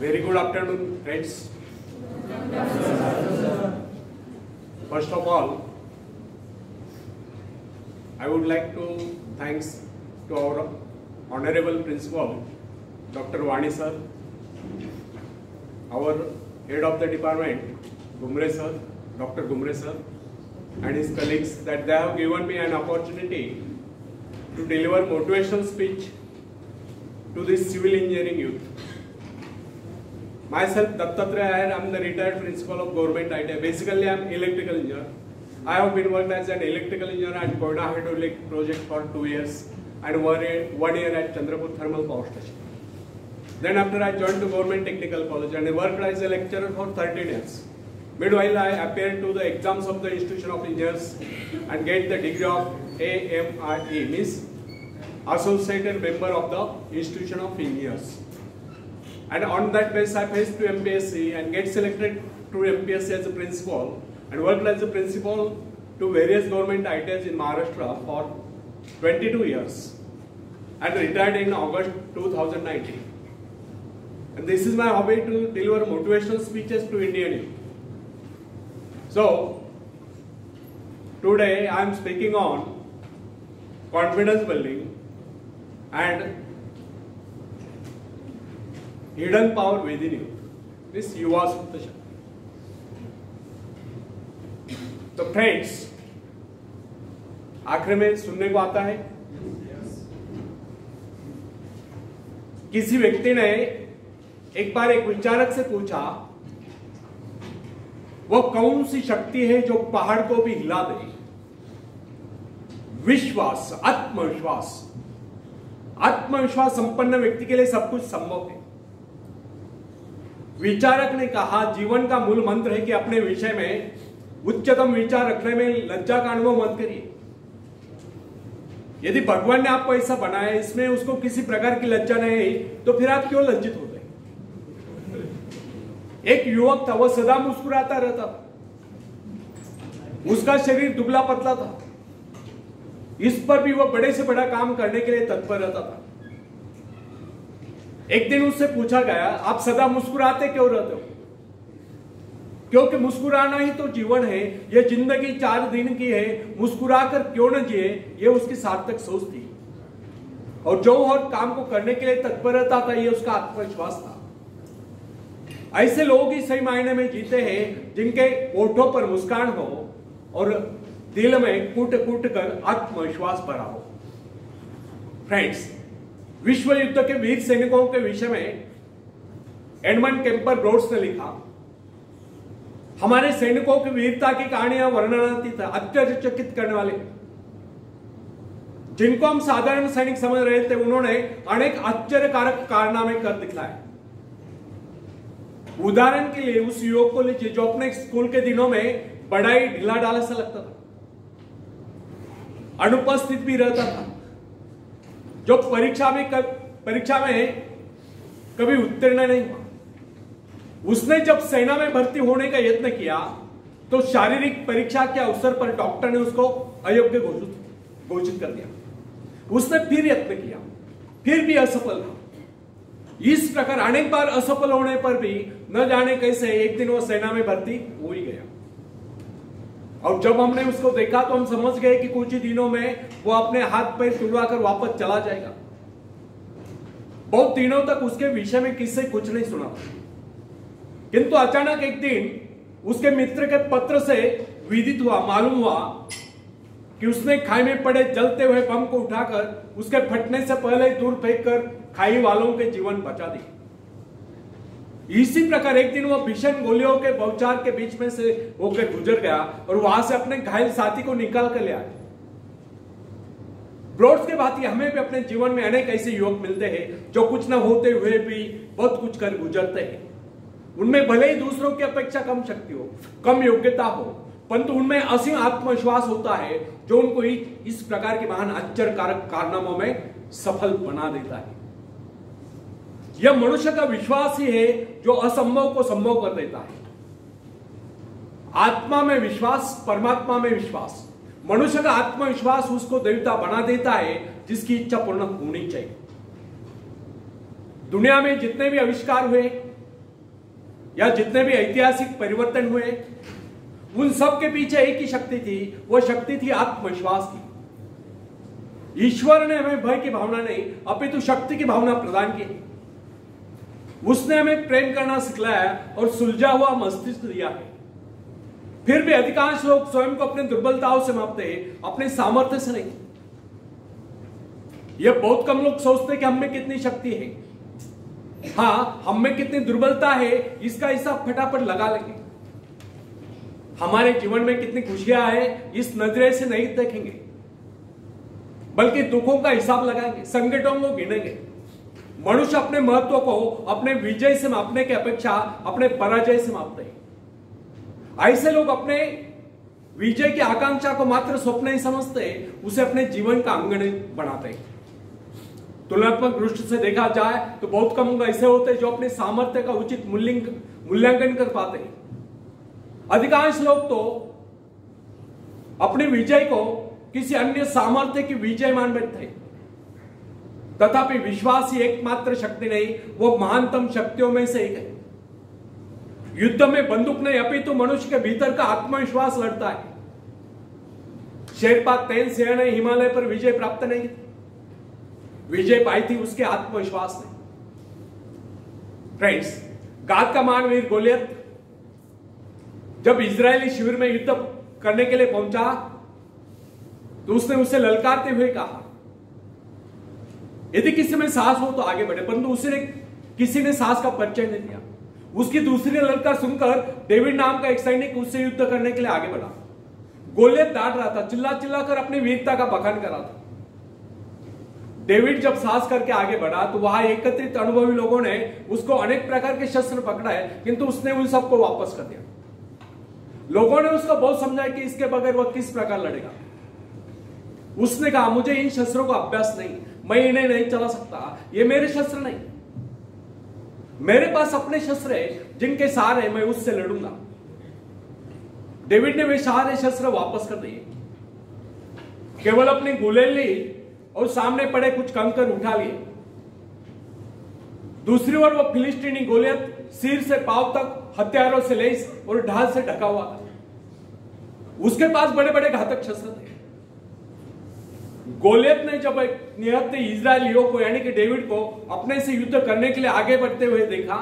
Very good afternoon, friends. First of all, I would like to thanks to our Honorable Principal, Dr. Vani sir, our Head of the Department, Gumre sir, Dr. Gumre sir, and his colleagues that they have given me an opportunity to deliver motivational speech to this civil engineering youth. Myself, Dattatreya Iyer, I am the retired principal of Government ITI. Basically, I am electrical engineer. I have been working as an electrical engineer at Koyna Hydroelectric project for 2 years and 1 year at Chandrapur Thermal Power Station. Then after I joined the Government Technical College and I worked as a lecturer for 13 years. Meanwhile, I appeared to the exams of the Institution of Engineers and get the degree of AMIE, means Associated Member of the Institution of Engineers. And on that basis, I faced to MPSC and get selected to MPSC as a principal and worked as a principal to various government ITIs in Maharashtra for 22 years and retired in August 2019. And this is my hobby, to deliver motivational speeches to Indian youth. So, today I am speaking on confidence building and hidden power within you. This Yuva Supta Shakti. तो friends, आखिर में सुनने को आता है, किसी व्यक्ति ने एक बार एक विचारक से पूछा, वो कौन सी शक्ति है जो पहाड़ को भी हिला दे? विश्वास, आत्मविश्वास। आत्मविश्वास संपन्न व्यक्ति के लिए सब कुछ संभव है। विचारक ने कहा, जीवन का मूल मंत्र है कि अपने विषय में उच्चतम विचार रखने में लज्जा का अनुभव मत करिए। यदि भगवान ने आपको ऐसा बनाया, इसमें उसको किसी प्रकार की लज्जा नहीं, तो फिर आप क्यों लज्जित होते? एक युवक था, वह सदा मुस्कुराता रहता था, उसका शरीर दुबला पतला था, इस पर भी वह बड़े से बड़ा काम करने के लिए तत्पर रहता था। एक दिन उससे पूछा गया, आप सदा मुस्कुराते क्यों रहते हो? क्योंकि मुस्कुराना ही तो जीवन है, यह जिंदगी 4 दिन की है, मुस्कुराकर क्यों न जिए, यह उसकी सार्थक सोच थी। और जो हर काम को करने के लिए तत्पर रहता था, यह उसका आत्मविश्वास था। ऐसे लोग ही सही मायने में जीते हैं जिनके होठों पर मुस्कान हो और दिल में कूट कूट कर आत्मविश्वास भरा हो। फ्रेंड्स, विश्व युद्ध के वीर सैनिकों के विषय में एडमंड केम्पर ब्रोड्स ने लिखा, हमारे सैनिकों की वीरता की कहानियां वर्णनातीत, आश्चर्यचकित करने वाले। जिनको हम साधारण सैनिक समझ रहे थे, उन्होंने अनेक आश्चर्यकारक कारनामे कर दिखलाए। उदाहरण के लिए उस युवक को लीजिए जो अपने स्कूल के दिनों में बड़ा ही ढीला ढाला सा लगता था, अनुपस्थित भी रहता था, जो परीक्षा में कभी उत्तीर्ण नहीं हुआ। उसने जब सेना में भर्ती होने का यत्न किया तो शारीरिक परीक्षा के अवसर पर डॉक्टर ने उसको अयोग्य घोषित कर दिया। उसने फिर यत्न किया, फिर भी असफल था। इस प्रकार अनेक बार असफल होने पर भी न जाने कैसे एक दिन वो सेना में भर्ती हो ही गया। और जब हमने उसको देखा तो हम समझ गए कि कुछ ही दिनों में वो अपने हाथ पैर तुड़वाकर वापस चला जाएगा। बहुत दिनों तक उसके विषय में किससे कुछ नहीं सुना, किंतु अचानक एक दिन उसके मित्र के पत्र से विदित हुआ, मालूम हुआ कि उसने खाई में पड़े जलते हुए बम को उठाकर उसके फटने से पहले ही दूर फेंककर खाई वालों के जीवन बचा दी। इसी प्रकार एक दिन वह भीषण गोलियों के बौछार के बीच में से होकर गुजर गया और वहां से अपने घायल साथी को निकाल कर ले आया। ब्रोड्स के भांति हमें भी अपने जीवन में अनेक ऐसे युवक मिलते हैं जो कुछ न होते हुए भी बहुत कुछ कर गुजरते हैं। उनमें भले ही दूसरों की अपेक्षा कम शक्ति हो, कम योग्यता हो, परंतु उनमें असीम आत्मविश्वास होता है जो उनको इस प्रकार के महान आश्चर्यकारक कारनामों में सफल बना देता है। यह मनुष्य का विश्वास ही है जो असंभव को संभव कर देता है। आत्मा में विश्वास, परमात्मा में विश्वास। मनुष्य का आत्मविश्वास उसको देवता बना देता है जिसकी इच्छा पूर्ण होनी चाहिए। दुनिया में जितने भी आविष्कार हुए, या जितने भी ऐतिहासिक परिवर्तन हुए, उन सब के पीछे एक ही शक्ति थी, वो शक्ति थी आत्मविश्वास की। ईश्वर ने हमें भय की भावना नहीं अपितु शक्ति की भावना प्रदान की। उसने हमें प्रेम करना सिखलाया और सुलझा हुआ मस्तिष्क दिया है। फिर भी अधिकांश लोग स्वयं को अपने दुर्बलताओं से मापते हैं, अपने सामर्थ्य से नहीं। यह बहुत कम लोग सोचते कि हम में कितनी शक्ति है। हाँ, हम में कितनी दुर्बलता है इसका हिसाब फटाफट लगा लेंगे। हमारे जीवन में कितनी खुशियां है इस नजरे से नहीं देखेंगे, बल्कि दुखों का हिसाब लगाएंगे, संकटों को गिनेंगे। मनुष्य अपने महत्व को अपने विजय से मापने की अपेक्षा अपने पराजय से मापते हैं। ऐसे लोग अपने विजय की आकांक्षा को मात्र स्वप्न ही समझते हैं, उसे अपने जीवन का अंग बनाते हैं। तुलनात्मक दृष्टि से देखा जाए तो बहुत कम लोग ऐसे होते हैं जो अपने सामर्थ्य का उचित मूल्यांकन कर पाते हैं। अधिकांश लोग तो अपनी विजय को किसी अन्य सामर्थ्य की विजय मान बैठते हैं। तथापि विश्वास ही एकमात्र शक्ति नहीं, वो महानतम शक्तियों में से एक है। युद्ध में बंदूक नहीं अपितु मनुष्य के भीतर का आत्मविश्वास लड़ता है। शेरपा तेनसिंह ने हिमालय पर विजय प्राप्त नहीं की, विजय पाई थी उसके आत्मविश्वास ने। फ्रेंड्स, गाद का महावीर गोलियत जब इजरायली शिविर में युद्ध करने के लिए पहुंचा तो उसने उसे ललकारते हुए कहा, यदि किसी में साहस हो तो आगे बढ़े, परंतु किसी ने साहस का परिचय नहीं दिया। उसकी दूसरी ललकार सुनकर डेविड नाम का एक सैनिक उससे युद्ध करने के लिए आगे बढ़ा। गोलियत डांट रहा था, चिल्ला चिल्ला कर अपनी वीरता का बखान कर रहा था। डेविड जब साहस करके आगे बढ़ा तो वहां एकत्रित अनुभवी लोगों ने उसको अनेक प्रकार के शस्त्र पकड़ाए, किंतु उसने उन सबको वापस कर दिया। लोगों ने उसको बहुत समझाया कि इसके बगैर वह किस प्रकार लड़ेगा। उसने कहा, मुझे इन शस्त्रों का अभ्यास नहीं, मैं इन्हें नहीं चला सकता, ये मेरे शस्त्र नहीं। मेरे पास अपने शस्त्र है जिनके सहारे मैं उससे लड़ूंगा। डेविड ने वे सारे शस्त्र वापस कर दिए, केवल अपनी गुलेल ली और सामने पड़े कुछ कंकर उठा लिए। दूसरी ओर वो फिलिस्तीनी गोलियत सिर से पांव तक हथियारों से लैस और ढाल से ढका हुआ था। उसके पास बड़े बड़े घातक शस्त्र थे। गोलियत ने जब एक निहत्थे इजरायलियों को यानी कि डेविड को अपने से युद्ध करने के लिए आगे बढ़ते हुए देखा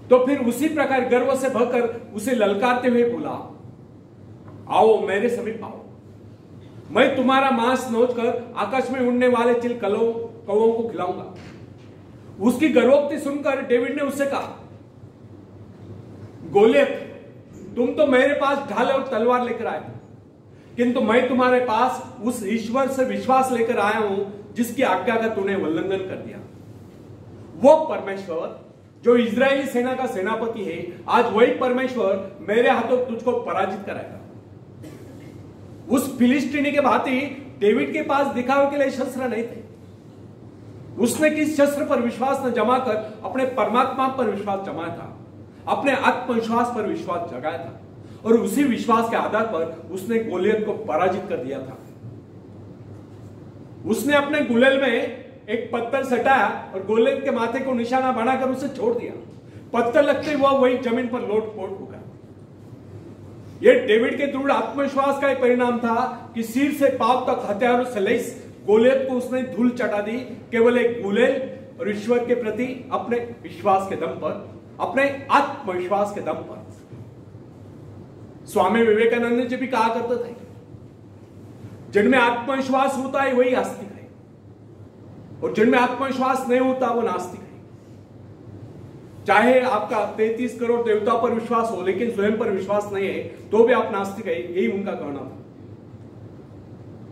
तो फिर उसी प्रकार गर्व से भरकर उसे ललकारते हुए बोला, आओ मेरे समीप आओ, मैं तुम्हारा मांस नोचकर आकाश में उड़ने वाले चिल कौवों को खिलाऊंगा। उसकी गर्वोक्ति सुनकर डेविड ने उससे कहा, गोलियत, तुम तो मेरे पास ढाल और तलवार लेकर आए, किंतु मैं तुम्हारे पास उस ईश्वर से विश्वास लेकर आया हूं जिसकी आज्ञा का तूने उल्लंघन कर दिया। वो परमेश्वर जो इजरायली सेना का सेनापति है, आज वही परमेश्वर मेरे हाथों तुझको पराजित कराएगा। उस फिलिस्तीनी के भांति डेविड के पास दिखावे के लिए शस्त्र नहीं थे। उसने किस शस्त्र पर विश्वास न जमाकर अपने परमात्मा पर विश्वास जमाया था, अपने आत्मविश्वास पर विश्वास जगाया था, और उसी विश्वास के आधार पर उसने गोलियत को पराजित कर दिया था। उसने अपने गुलेल में एक पत्थर सटाया और गोलियत के माथे को निशाना बनाकर उसे छोड़ दिया। पत्थर लगते हुआ वही जमीन पर लोट-पोट हो गया। यह डेविड के दृढ़ आत्मविश्वास का ही परिणाम था कि सिर से पांव तक हथियारों से लैस गोलियत को उसने धूल चटा दी, केवल एक गुलेल और ईश्वर के प्रति अपने विश्वास के दम पर, अपने आत्मविश्वास के दम पर। स्वामी विवेकानंद जी भी कहा करते थे, जिनमें आत्मविश्वास होता है वही आस्तिक है, और जिनमें आत्मविश्वास नहीं होता वो नास्तिक है। चाहे आपका 33 करोड़ देवता पर विश्वास हो लेकिन स्वयं पर विश्वास नहीं है तो भी आप नास्तिक है, यही उनका कहना था।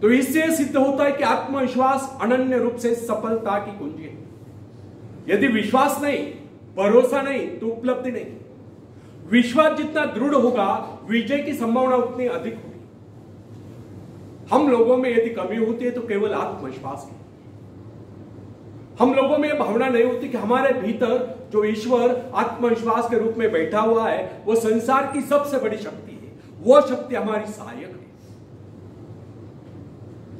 तो इससे सिद्ध होता है कि आत्मविश्वास अनन्य रूप से सफलता की कुंजी है। यदि विश्वास नहीं, भरोसा नहीं तो उपलब्धि नहीं। विश्वास जितना दृढ़ होगा विजय की संभावना उतनी अधिक होगी। हम लोगों में यदि कमी होती है तो केवल आत्मविश्वास की। हम लोगों में यह भावना नहीं होती कि हमारे भीतर जो ईश्वर आत्मविश्वास के रूप में बैठा हुआ है वो संसार की सबसे बड़ी शक्ति है, वो शक्ति हमारी सहायक है।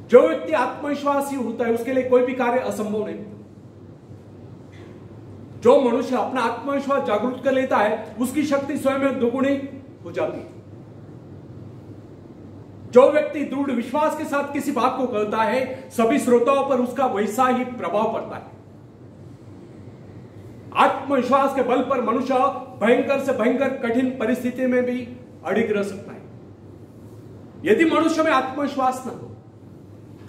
जो व्यक्ति आत्मविश्वासी होता है उसके लिए कोई भी कार्य असंभव नहीं। जो मनुष्य अपना आत्मविश्वास जागरूक कर लेता है उसकी शक्ति स्वयं में दोगुनी हो जाती है। जो व्यक्ति दृढ़ विश्वास के साथ किसी बात को कहता है सभी श्रोताओं पर उसका वैसा ही प्रभाव पड़ता है। आत्मविश्वास के बल पर मनुष्य भयंकर से भयंकर कठिन परिस्थिति में भी अड़िग रह सकता है। यदि मनुष्य में आत्मविश्वास न हो,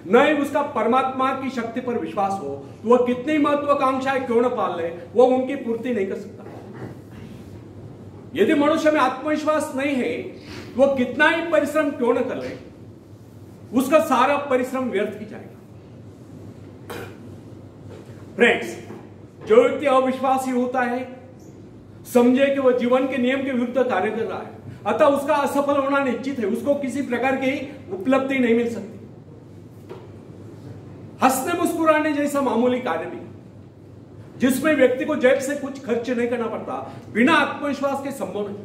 न ही उसका परमात्मा की शक्ति पर विश्वास हो, तो वह कितनी महत्वाकांक्षाएं क्यों न पाल ले, वह उनकी पूर्ति नहीं कर सकता। यदि मनुष्य में आत्मविश्वास नहीं है, तो वह कितना ही परिश्रम क्यों न कर ले, उसका सारा परिश्रम व्यर्थ ही जाएगा। फ्रेंड्स, जो व्यक्ति अविश्वासी होता है, समझे कि वह जीवन के नियम के विरुद्ध कार्य कर रहा है, अतः उसका असफल होना निश्चित है, उसको किसी प्रकार की उपलब्धि नहीं मिल सकती। हंसने मुस्कुराने जैसा मामूली कार्य भी जिसमें व्यक्ति को जेब से कुछ खर्च नहीं करना पड़ता, बिना आत्मविश्वास के संभव नहीं।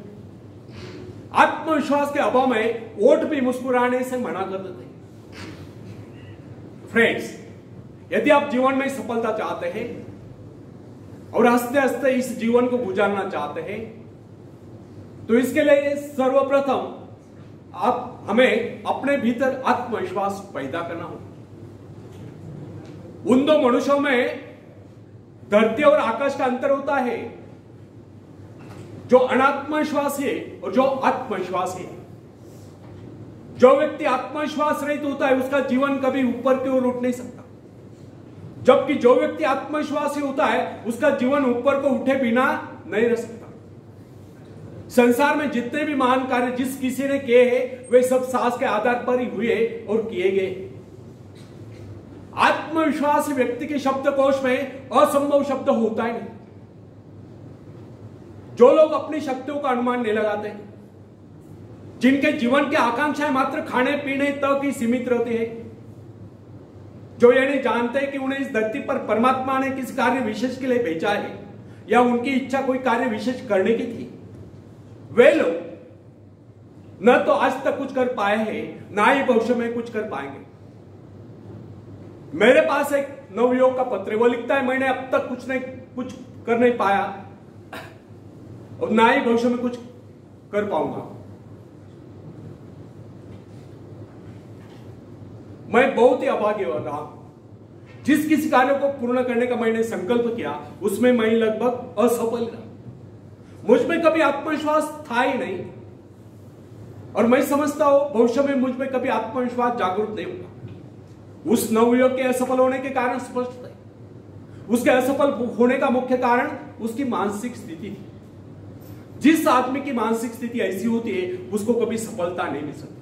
आत्मविश्वास के अभाव में वोट भी मुस्कुराने से मना कर देते हैं। फ्रेंड्स, यदि आप जीवन में सफलता चाहते हैं और हंसते हंसते इस जीवन को गुजारना चाहते हैं, तो इसके लिए सर्वप्रथम हमें अपने भीतर आत्मविश्वास पैदा करना होगा। उन दो मनुष्यों में धरती और आकाश का अंतर होता है, जो अनात्मविश्वासी है और जो आत्मविश्वासी है। जो व्यक्ति आत्मविश्वास रहित होता है उसका जीवन कभी ऊपर की ओर उठ नहीं सकता, जबकि जो व्यक्ति आत्मविश्वासी होता है उसका जीवन ऊपर को उठे बिना नहीं रह सकता। संसार में जितने भी महान कार्य जिस किसी ने किए हैं वे सब साहस के आधार पर ही हुए और किए गए। आत्मविश्वासी व्यक्ति के शब्दकोश में असंभव शब्द होता ही नहीं। जो लोग अपनी शक्तियों का अनुमान नहीं लगाते, जिनके जीवन की आकांक्षाएं मात्र खाने पीने तक ही सीमित रहती है, जो ये नहीं जानते कि उन्हें इस धरती पर परमात्मा ने किस कार्य विशेष के लिए भेजा है या उनकी इच्छा कोई कार्य विशेष करने की थी, वे लोग न तो आज तक कुछ कर पाए हैं, ना ही भविष्य में कुछ कर पाएंगे। मेरे पास एक नवयुवक का पत्र है, वो लिखता है मैंने अब तक कुछ कर नहीं पाया और ना ही भविष्य में कुछ कर पाऊंगा। मैं बहुत ही अभागी रहा। जिस किसी कार्य को पूर्ण करने का मैंने संकल्प किया उसमें मैं लगभग असफल रहा। मुझ में कभी आत्मविश्वास था ही नहीं और मैं समझता हूं भविष्य में मुझ में कभी आत्मविश्वास जागरूक नहीं होगा। उस नवयुवक के असफल होने के कारण स्पष्ट है। उसके असफल होने का मुख्य कारण उसकी मानसिक स्थिति थी। जिस आदमी की मानसिक स्थिति ऐसी होती है उसको कभी सफलता नहीं मिल सकती।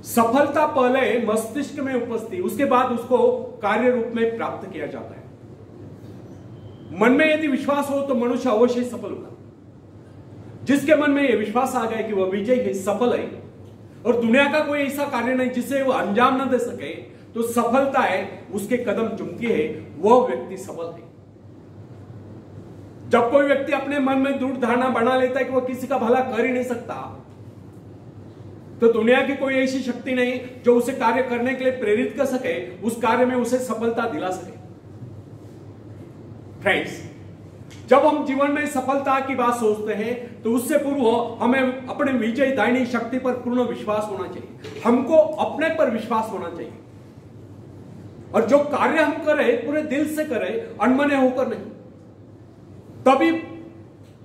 सफलता पहले मस्तिष्क में उपस्थित, उसके बाद उसको कार्य रूप में प्राप्त किया जाता है। मन में यदि विश्वास हो तो मनुष्य अवश्य सफल होगा। जिसके मन में यह विश्वास आ गया कि वह विजय है, सफल है और दुनिया का कोई ऐसा कार्य नहीं जिसे वह अंजाम न दे सके, तो सफलता है उसके कदम चुमती है, वह व्यक्ति सफल है। जब कोई व्यक्ति अपने मन में दृढ़ धारणा बना लेता है कि वह किसी का भला कर ही नहीं सकता, तो दुनिया की कोई ऐसी शक्ति नहीं जो उसे कार्य करने के लिए प्रेरित कर सके, उस कार्य में उसे सफलता दिला सके। फ्रेंड्स, जब हम जीवन में सफलता की बात सोचते हैं तो उससे पूर्व हमें अपने विजयदायिनी शक्ति पर पूर्ण विश्वास होना चाहिए। हमको अपने पर विश्वास होना चाहिए और जो कार्य हम करें पूरे दिल से करें, अनमने होकर नहीं, तभी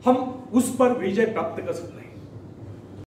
हम उस पर विजय प्राप्त कर सकते हैं।